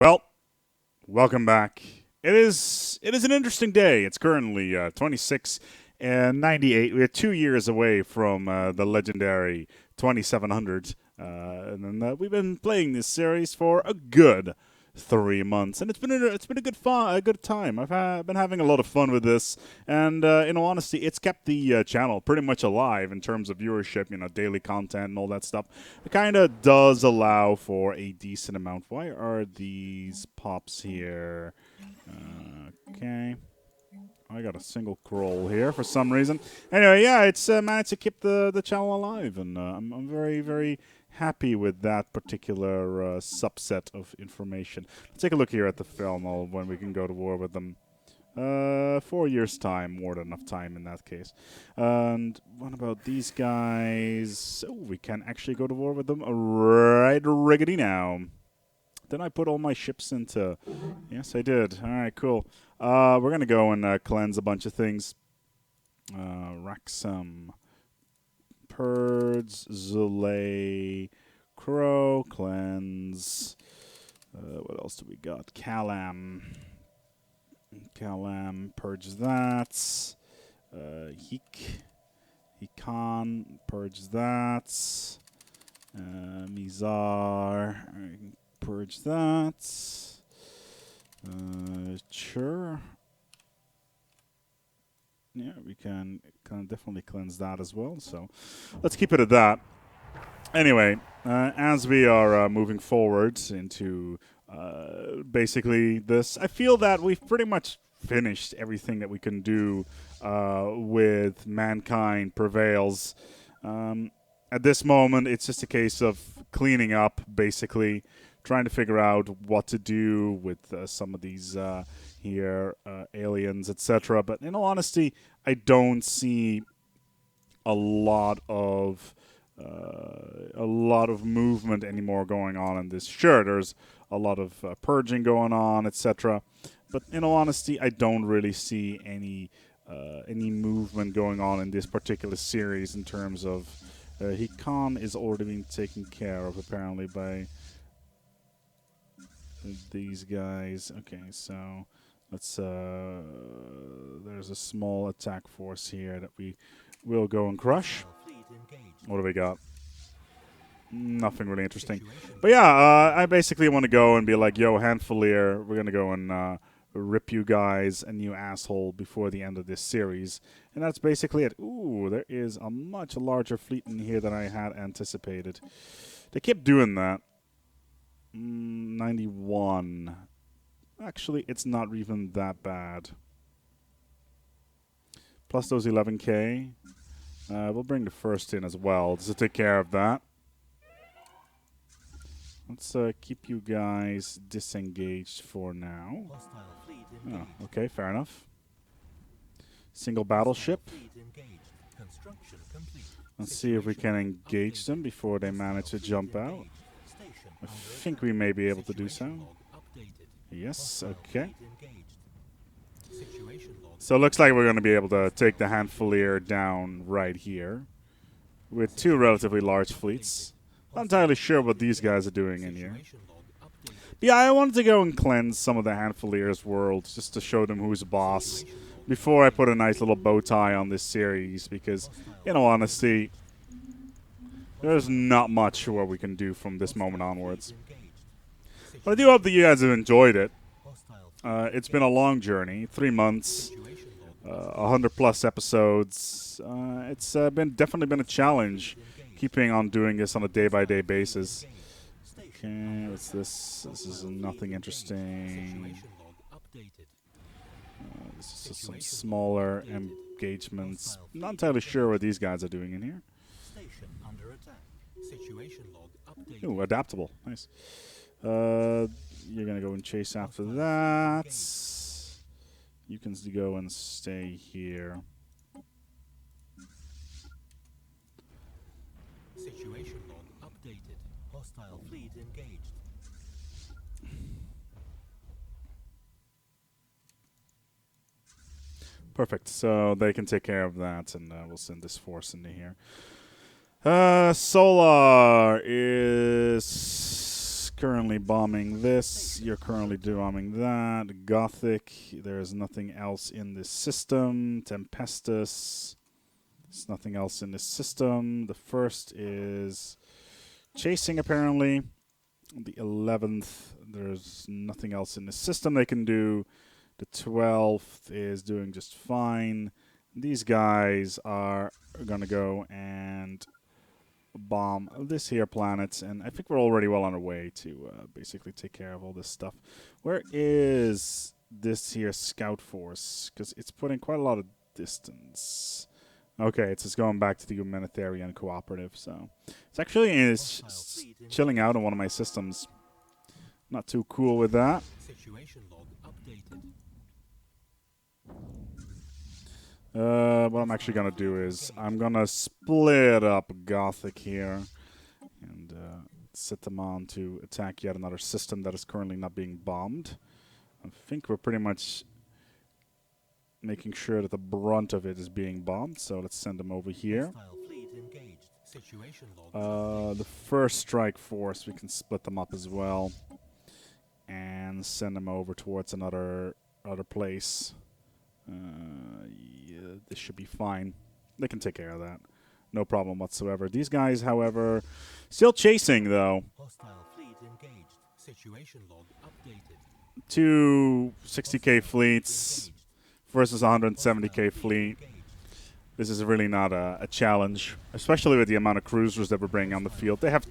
Well, welcome back. It is an interesting day. It's currently 26 and 98. We're 2 years away from the legendary 2700, and then we've been playing this series for a good 3 months, and it's been a good time. Been having a lot of fun with this, and in all honesty, it's kept the channel pretty much alive in terms of viewership. Daily content and all that stuff. It kind of does allow for a decent amount. Why are these pops here? Okay. I got a single scroll here for some reason. Anyway, yeah, it's managed to keep the channel alive, and I'm very, very happy with that particular subset of information. Let's take a look here at the film when we can go to war with them. 4 years' time, more than enough time in that case. And what about these guys? Oh, we can actually go to war with them right riggedy now. Did I put all my ships into... Yes, I did. All right, cool. We're going to go and cleanse a bunch of things. Wraxum, Purge, Zulay, Crow, cleanse. What else do we got? Kalam, purge that. Hikan, purge that. Mizar, purge that. Sure. Yeah, we can definitely cleanse that as well. So let's keep it at that. Anyway, as we are moving forward into basically this, I feel that we've pretty much finished everything that we can do with Mankind Prevails. At this moment, it's just a case of cleaning up, basically, trying to figure out what to do with some of these aliens, etc. But in all honesty, I don't see a lot of movement anymore going on in this. Sure, there's a lot of purging going on, etc. But in all honesty, I don't really see any movement going on in this particular series in terms of Hikan is already being taken care of apparently by these guys. Okay, so let's there's a small attack force here that we will go and crush. What do we got? Nothing really interesting. But yeah, I basically want to go and be like, yo, Handfulier, we're going to go and rip you guys a new asshole before the end of this series. And that's basically it. Ooh, there is a much larger fleet in here than I had anticipated. They kept doing that. 91. Actually, it's not even that bad. Plus those 11k. We'll bring the first in as well, just to take care of that. Let's keep you guys disengaged for now. Oh, okay, fair enough. Single battleship. Let's see if we can engage them before they manage to jump out. I think we may be able to do so. Yes, okay. So it looks like we're going to be able to take the Handfulier down right here with two relatively large fleets. Not entirely sure what these guys are doing in here. But yeah, I wanted to go and cleanse some of the Handfulier's worlds just to show them who's boss before I put a nice little bow tie on this series because, in all honesty, there's not much what we can do from this moment onwards. But I do hope that you guys have enjoyed it. It's been a long journey, 3 months, 100+ episodes. It's definitely been a challenge keeping on doing this on a day-by-day basis. Okay, what's this? This is nothing interesting. This is just some smaller engagements. Not entirely sure what these guys are doing in here. Ooh, adaptable. Nice. You're going to go and chase after that. You can go and stay here. Situation log updated. Hostile fleet engaged. Perfect. So they can take care of that, and we'll send this force into here. Solar is currently bombing this. You're currently bombing that. Gothic. There's nothing else in this system. Tempestus. There's nothing else in this system. The first is chasing, apparently. The 11th, there's nothing else in the system they can do. The 12th is doing just fine. These guys are going to go and bomb this here planet, and I think we're already well on our way to basically take care of all this stuff. Where is this here scout force? Because it's putting quite a lot of distance. Okay, it's just going back to the humanitarian cooperative, so it's actually chilling out on one of my systems. Not too cool with that. Situation log updated. What I'm actually gonna do is I'm gonna split up Gothic here and set them on to attack yet another system that is currently not being bombed. I think we're pretty much making sure that the brunt of it is being bombed, so let's send them over here. Hostile fleet engaged. Situation log The first strike force, we can split them up as well and send them over towards another place. Yeah, this should be fine. They can take care of that. No problem whatsoever. These guys, however, still chasing, though. Hostile fleet engaged. Situation log updated. Two 60k fleets Engaged. versus 170k fleet. This is really not a challenge, especially with the amount of cruisers that we're bringing on the field. They have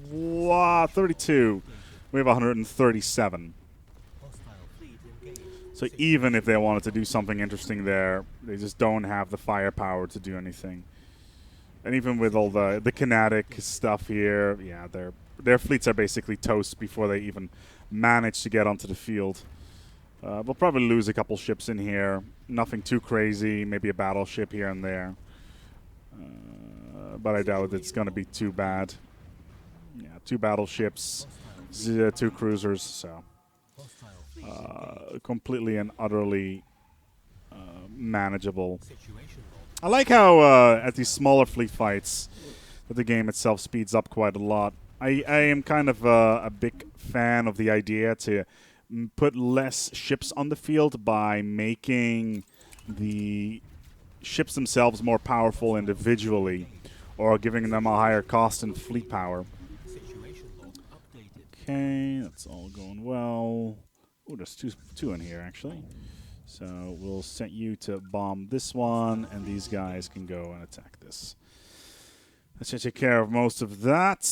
32. We have 137. Hostile fleet engaged. So even if they wanted to do something interesting there, they just don't have the firepower to do anything. And even with all the kinetic stuff here, yeah, their fleets are basically toast before they even manage to get onto the field. We'll probably lose a couple ships in here. Nothing too crazy. Maybe a battleship here and there. But I doubt it's going to be too bad. Yeah, 2 battleships, 2 cruisers, so Hostile fleet engaged. completely and utterly manageable. Situation log I like how at these smaller fleet fights that the game itself speeds up quite a lot. I am kind of a big fan of the idea to put less ships on the field by making the ships themselves more powerful individually or giving them a higher cost in fleet power. Situation log updated. Okay, that's all going well. Oh, there's two in here, actually. So we'll set you to bomb this one, and these guys can go and attack this. Let's take care of most of that.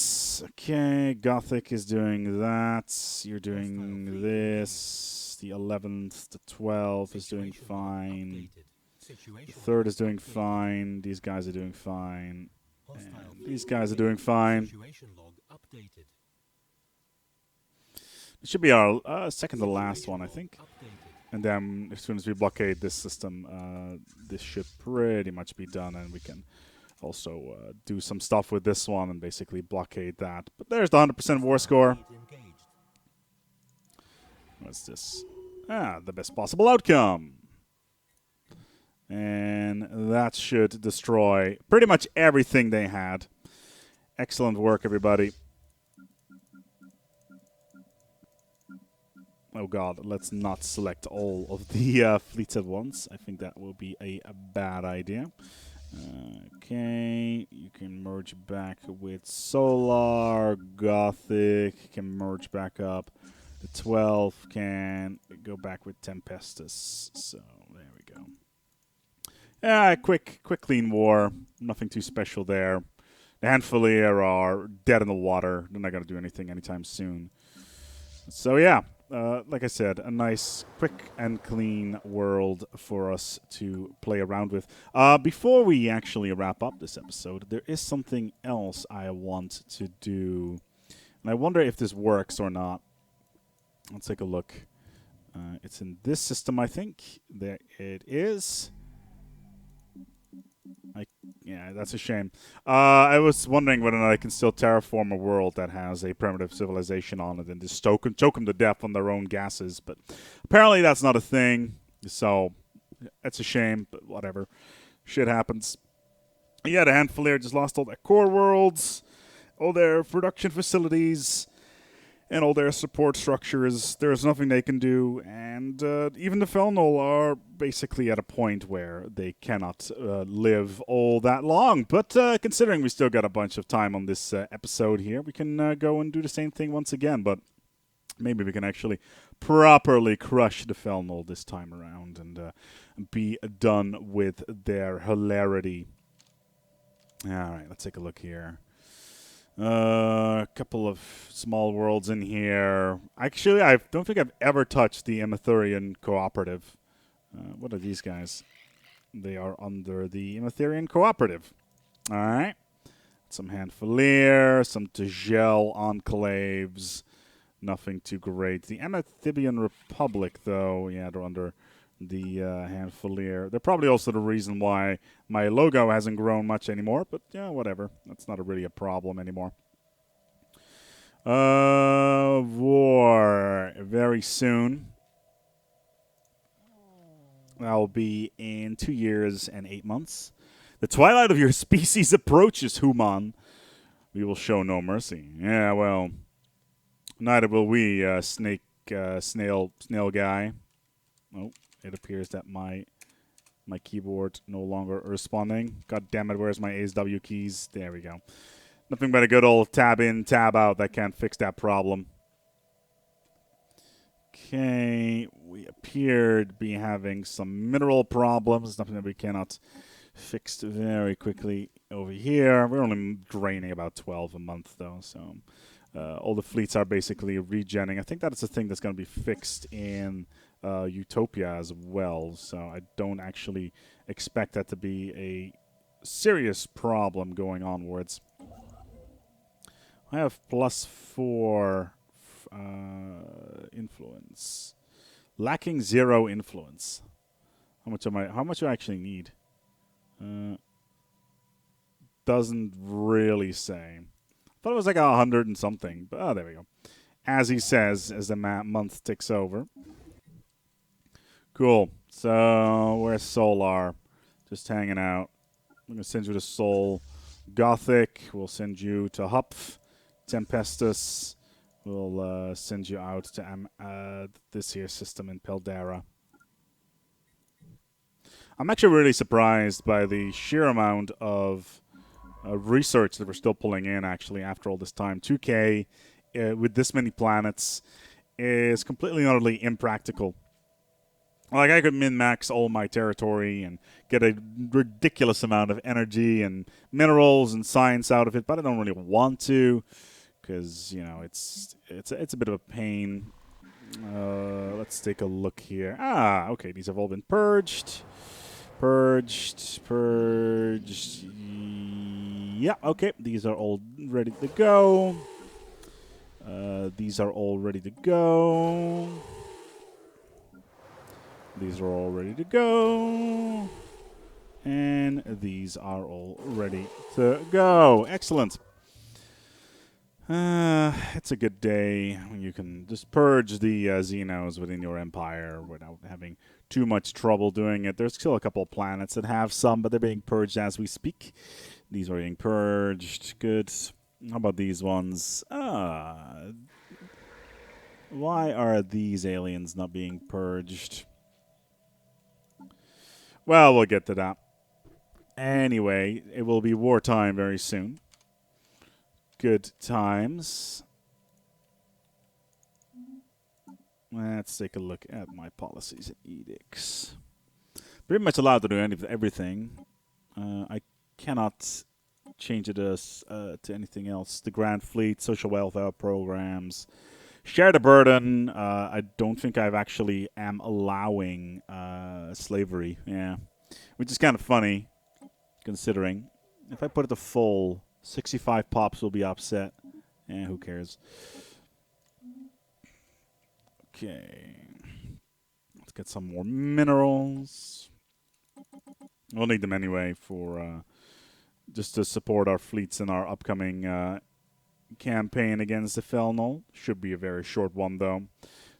Okay, Gothic is doing that. You're doing this. The 11th, the 12th is doing Situation log fine. updated. The Situation 3rd log is doing updated. fine. These guys are doing fine. Hostile And fleet these guys are engaged. doing fine. Situation log updated. It should be our second to last one, I think. Updated. And then as soon as we blockade this system, this should pretty much be done, and we can also do some stuff with this one and basically blockade that. But there's the 100% war score. Fleet engaged. What's this? The best possible outcome. And that should destroy pretty much everything they had. Excellent work, everybody. Oh god, let's not select all of the fleets at once. I think that will be a bad idea. Okay, you can merge back with Solar. Gothic can merge back up. The 12 can go back with Tempestus. So there we go. Yeah, quick clean war. Nothing too special there. The Handfolier are dead in the water. They're not going to do anything anytime soon. So yeah, like I said, a nice, quick and clean world for us to play around with. Before we actually wrap up this episode, there is something else I want to do. And I wonder if this works or not. Let's take a look. It's in this system, I think. There it is. Yeah, that's a shame. I was wondering whether or not I can still terraform a world that has a primitive civilization on it and just choke them to death on their own gases. But apparently that's not a thing. So it's a shame, but whatever. Shit happens. Yeah, the Handfolier just lost all their core worlds, all their production facilities. and all their support structures, there's nothing they can do, and even the Felnol are basically at a point where they cannot live all that long. But considering we still got a bunch of time on this episode here, we can go and do the same thing once again, but maybe we can actually properly crush the Felnol this time around and be done with their hilarity. Alright, let's take a look here. A couple of small worlds in here. Actually, I don't think I've ever touched the Ematherian Cooperative. What are these guys? They are under the Ematherian Cooperative. Alright. Some Hanfalier, some Tagel enclaves. Nothing too great. The Amathibian Republic, though, yeah, they're under the Hanfalier. They're probably also the reason why my logo hasn't grown much anymore, but yeah, whatever. That's not really a problem anymore. War. Very soon. That'll be in 2 years and 8 months. The twilight of your species approaches, Human. We will show no mercy. Yeah, well, neither will we, snail guy. Oh, it appears that my keyboard no longer responding. God damn it, where's my ASW keys? There we go. Nothing but a good old tab in, tab out that can't fix that problem. Okay, we appear to be having some mineral problems. Nothing that we cannot fix very quickly over here. We're only draining about 12 a month, though, so all the fleets are basically regenning. I think that's a thing that's going to be fixed in Utopia as well, so I don't actually expect that to be a serious problem going onwards. I have +4 influence, lacking 0 influence. How much do I actually need? Doesn't really say. Thought it was like 100 and something, but oh, there we go. As he says, as the month ticks over. Cool. So where's Solar? Just hanging out. I'm gonna send you to Sol. Gothic. We'll send you to Hupf. Tempestus. We'll send you out to this here system in Peldera. I'm actually really surprised by the sheer amount of research that we're still pulling in, actually, after all this time. 2K, with this many planets, is completely and utterly impractical. Like, I could min-max all my territory and get a ridiculous amount of energy and minerals and science out of it, but I don't really want to, because, you know, it's a bit of a pain. Let's take a look here. Ah, okay, these have all been purged. Purged. Yeah, okay, these are all ready to go. These are all ready to go. These are all ready to go. And these are all ready to go. Excellent. It's a good day when you can just purge the Xenos within your empire without having too much trouble doing it. There's still a couple of planets that have some, but they're being purged as we speak. These are being purged. Good. How about these ones? Why are these aliens not being purged? Well, we'll get to that. Anyway, it will be wartime very soon. Good times. Let's take a look at my policies and edicts. Pretty much allowed to do everything. I cannot change it to anything else. The Grand Fleet, social welfare programs, share the burden. I don't think I've actually am allowing slavery. Yeah, which is kind of funny, considering if I put it to full, 65 pops will be upset. Eh, who cares? Okay, let's get some more minerals. We'll need them anyway for just to support our fleets in our upcoming campaign against the Felnol. Should be a very short one, though.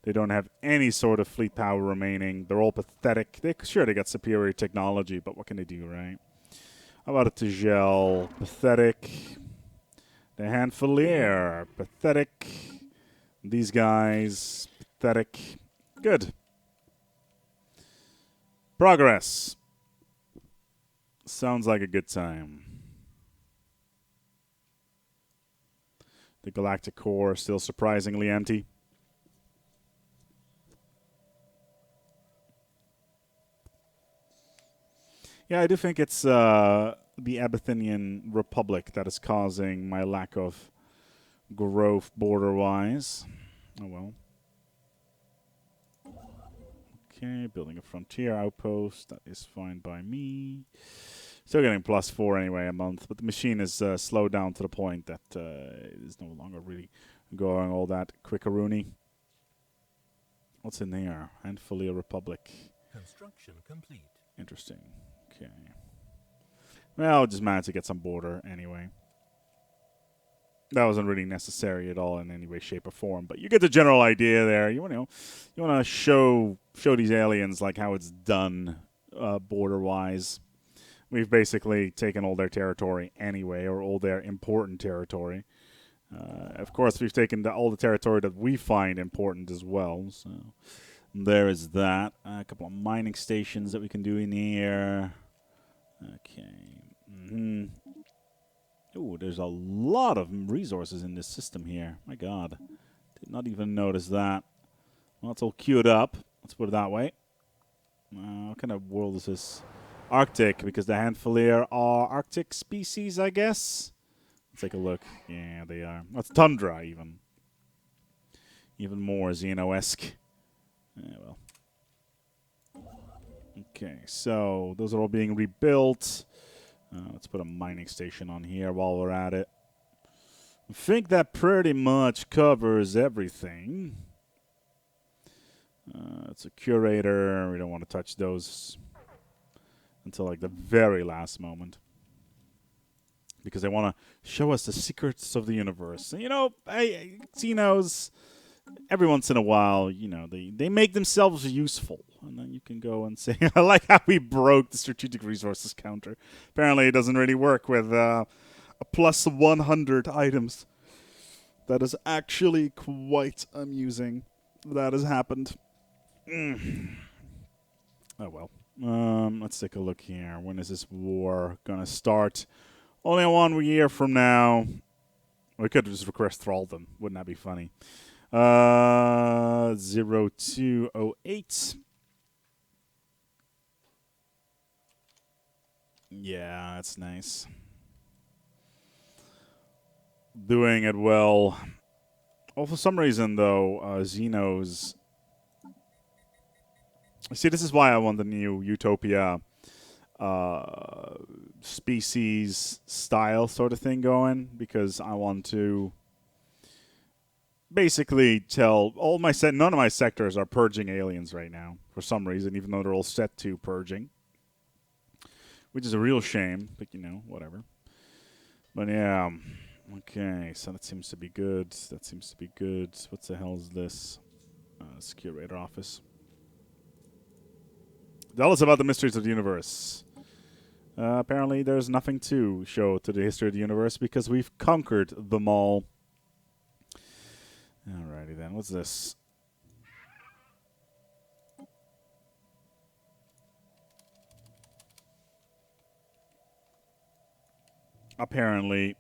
They don't have any sort of fleet power remaining. They're all pathetic. Sure, they got superior technology, but what can they do, right? How about a Tagel? Pathetic. The Hanfalier. Pathetic. These guys, pathetic. Good. Progress. Sounds like a good time. The galactic core still surprisingly empty. Yeah, I do think it's the Abyssinian Republic that is causing my lack of growth border-wise. Oh well. Okay, building a frontier outpost. That is fine by me. Still getting +4 anyway a month, but the machine is slowed down to the point that it is no longer really going all that quickaroony. What's in there? Handfully a Republic. Construction complete. Interesting. Okay. Well, just managed to get some border anyway. That wasn't really necessary at all in any way, shape, or form. But you get the general idea there. You want to show these aliens like how it's done border-wise. We've basically taken all their territory anyway, or all their important territory. Of course, we've taken all the territory that we find important as well. So there is that. A couple of mining stations that we can do in here. Okay. Ooh, there's a lot of resources in this system here. My God. Did not even notice that. Well, it's all queued up. Let's put it that way. What kind of world is this? Arctic, because the Handfullier are Arctic species, I guess. Let's take a look. Yeah, they are. That's tundra, even. Even more Xeno-esque. Yeah, well. Okay, so those are all being rebuilt. Let's put a mining station on here while we're at it. I think that pretty much covers everything. It's a curator. We don't want to touch those until like the very last moment, because they want to show us the secrets of the universe. And, Xenos, every once in a while, they make themselves useful. And then you can go and say, I like how we broke the strategic resources counter. Apparently it doesn't really work with a +100 items. That is actually quite amusing. That has happened. Oh, well. Let's take a look here. When is this war going to start? Only 1 year from now. We could just request thraldom. Wouldn't that be funny? 0208. Yeah, that's nice. Doing it well. Well, for some reason, though, Xenos... See, this is why I want the new Utopia species style sort of thing going, because I want to basically tell none of my sectors are purging aliens right now for some reason, even though they're all set to purging, which is a real shame, but whatever. But yeah, okay, so that seems to be good. That seems to be good. What the hell is this? Curator office. Tell us about the mysteries of the universe. Apparently, there's nothing to show to the history of the universe because we've conquered them all. Alrighty then, what's this? Apparently,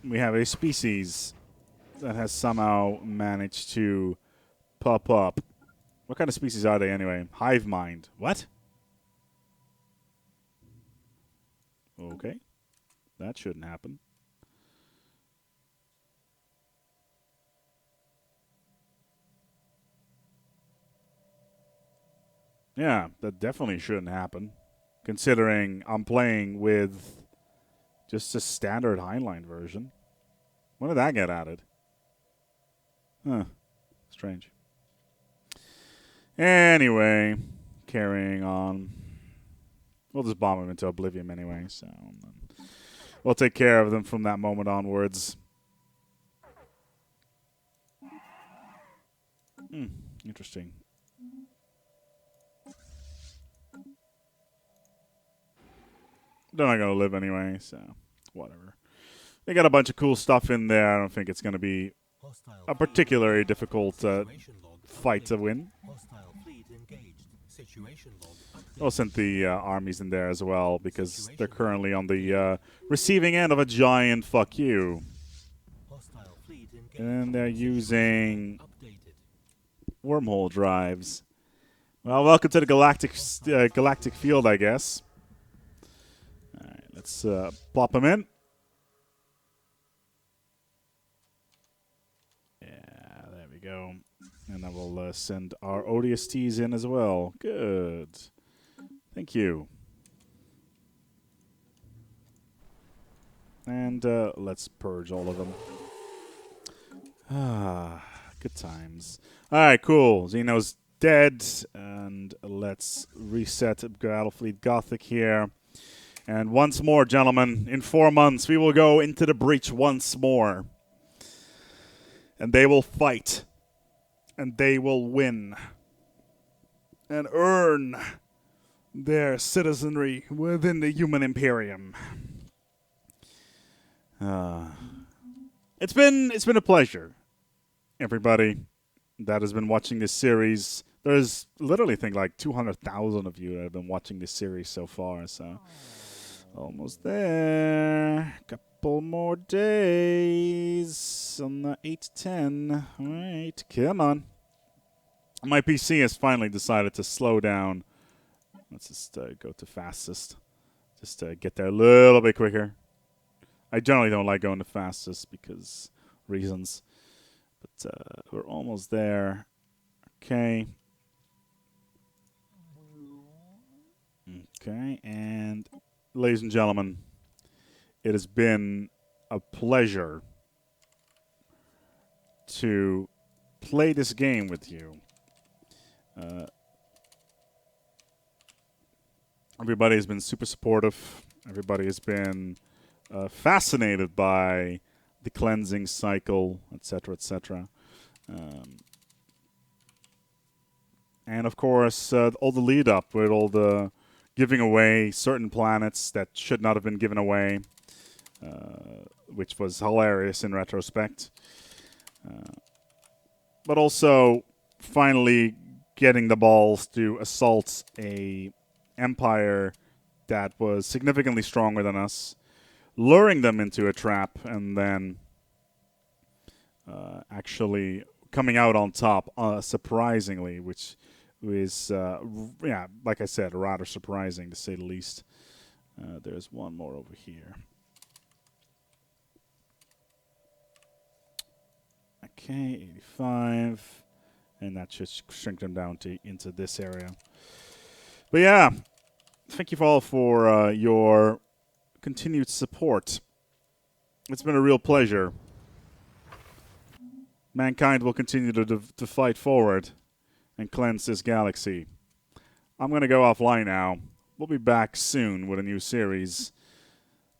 we have a species that has somehow managed to pop up. What kind of species are they anyway? Hive mind. What? Okay. That shouldn't happen. Yeah, that definitely shouldn't happen. Considering I'm playing with just a standard Heinlein version. When did that get added? Huh. Strange. Anyway, carrying on. We'll just bomb them into oblivion anyway, so we'll take care of them from that moment onwards. Interesting. They're not going to live anyway, so whatever. They got a bunch of cool stuff in there. I don't think it's going to be Hostile a fleet particularly engaged. difficult Situation log fight to updated. win. Hostile fleet engaged. Situation log updated. I'll send the armies in there as well because they're Situation currently log on the receiving end of a giant fuck you. Hostile fleet engaged. And they're Situation using log updated. wormhole drives. Well, welcome to the galactic field, I guess. All right, let's plop them in. Yeah, there we go. And I will send our ODSTs in as well. Good. Thank you. And let's purge all of them. Ah, good times. All right, cool. Xeno's dead, and let's reset Battlefleet Gothic here. And once more, gentlemen, in 4 months, we will go into the breach once more. And they will fight. And they will win. And earn their citizenry within the human imperium. It's been a pleasure, everybody that has been watching this series. There's literally, I think, like 200,000 of you that have been watching this series so far. So almost there. Couple more days on the 8-10. All right, come on. My PC has finally decided to slow down. Let's just go to fastest. Just to get there a little bit quicker. I generally don't like going to fastest because reasons. But we're almost there. Okay. Okay, and ladies and gentlemen, it has been a pleasure to play this game with you. Everybody has been super supportive. Everybody has been fascinated by the cleansing cycle, etc., etc. And of course, all the lead up with all the giving away certain planets that should not have been given away, which was hilarious in retrospect. But also, finally getting the balls to assault a empire that was significantly stronger than us, luring them into a trap, and then actually coming out on top, surprisingly, which is, yeah, like I said, rather surprising to say the least. There's one more over here. Okay, 85. And that should shrink them down to into this area. But yeah, thank you all for your continued support. It's been a real pleasure. Mankind will continue to fight forward and cleanse this galaxy. I'm going to go offline now. We'll be back soon with a new series.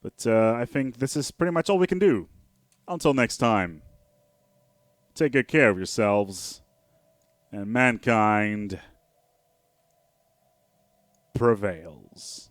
But I think this is pretty much all we can do. Until next time, take good care of yourselves. And mankind prevails.